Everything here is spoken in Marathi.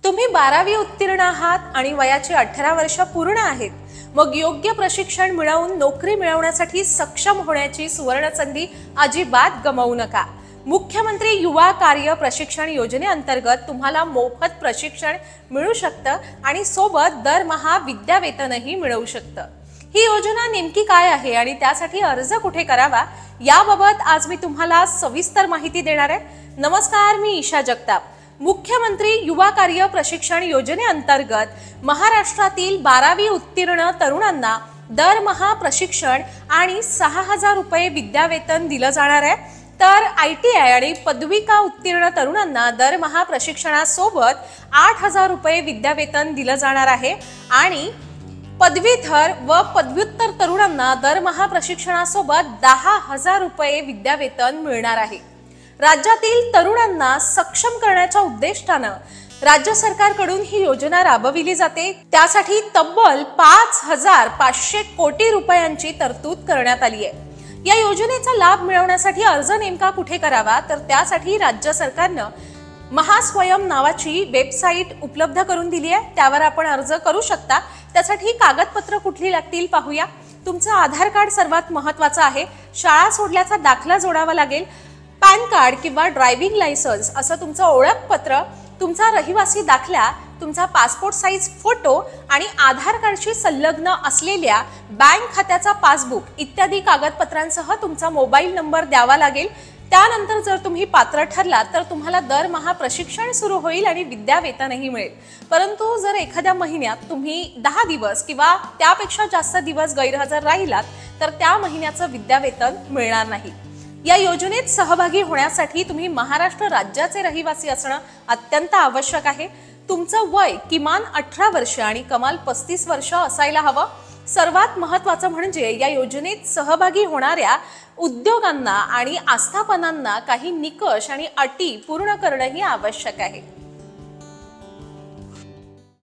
तुम्ही 12वी उत्तीर्ण आहात आणि वयाची 18 वर्ष पूर्ण आहेत, मग योग्य प्रशिक्षण मिळवून नोकरी मिळवण्यासाठी सक्षम होण्याची सुवर्ण संधी अजिबात गमावू नका। मुख्यमंत्री युवा कार्य प्रशिक्षण योजनेअंतर्गत तुम्हाला मोफत प्रशिक्षण मिळू शकतं आणि सोबत दरमहा विद्यावेतनही मिळू शकतं। ही योजना नेमकी काय आहे आणि त्यासाठी अर्ज कुठे करावा याबाबत आज मी तुम्हाला सविस्तर माहिती देणार आहे। नमस्कार, मी ईशा जगताप। मुख्यमंत्री युवा कार्य प्रशिक्षण योजनेअंतर्गत महाराष्ट्रातील 12वी उत्तीर्ण तरुणांना दरमहा प्रशिक्षण आणि 6000 रुपये विद्यावेतन दिलं जाणार आहे। तर ITI आणि पदविका उत्तीर्ण तरुणांना दरमहा प्रशिक्षणासोबत 8000 रुपये विद्यावेतन दिलं जाणार आहे आणि पदवीधर व पदव्युत्तर तरुणांना दरमहा प्रशिक्षणासोबत 10000 रुपये विद्यावेतन मिळणार आहे। राज्यातील तरुणांना सक्षम करण्याच्या उद्देशाने राज्य सरकारकडून ही योजना राबविली जाते। त्यासाठी तब्बल 5500 कोटी रुपयांची तरतूद करण्यात आली आहे। या योजनेचा लाभ मिळवण्यासाठी अर्ज नेमका कुठे करावा, तर त्यासाठी राज्य सरकारनं महास्वयम नावाची वेबसाईट उपलब्ध करून दिली आहे। त्यावर आपण अर्ज करू शकता। त्यासाठी कागदपत्र कुठली लागतील पाहूया। तुमचं आधार कार्ड सर्वात महत्त्वाचं आहे। शाळा सोडल्याचा दाखला जोडावा लागेल। पॅन कार्ड किंवा ड्रायव्हिंग लायसन्स असं तुमचं ओळखपत्र, तुमचा रहिवासी दाखला, तुमचा पासपोर्ट साईज फोटो आणि आधार कार्डशी संलग्न असलेल्या बँक खात्याचा पासबुक इत्यादी कागदपत्रांसह तुमचा मोबाईल नंबर द्यावा लागेल। त्यानंतर जर तुम्ही पात्र ठरलात तर तुम्हाला दरमहा प्रशिक्षण सुरू होईल आणि विद्यावेतनही मिळेल। परंतु जर एखाद्या महिन्यात तुम्ही 10 दिवस किंवा त्यापेक्षा जास्त दिवस गैरहजर राहिलात तर त्या महिन्याचं विद्यावेतन मिळणार नाही। या योजनेत सहभागी होण्यासाठी तुम्ही महाराष्ट्र राज्याचे रहिवासी असणं अत्यंत आवश्यक आहे। तुमचं वय किमान 18 वर्ष आणि कमाल 35 वर्ष असायला हवं। सर्वात महत्त्वाचं म्हणजे या योजनेत सहभागी होणाऱ्या उद्योगांना आणि आस्थापनांना काही निकष आणि अटी पूर्ण करणंही आवश्यक आहे।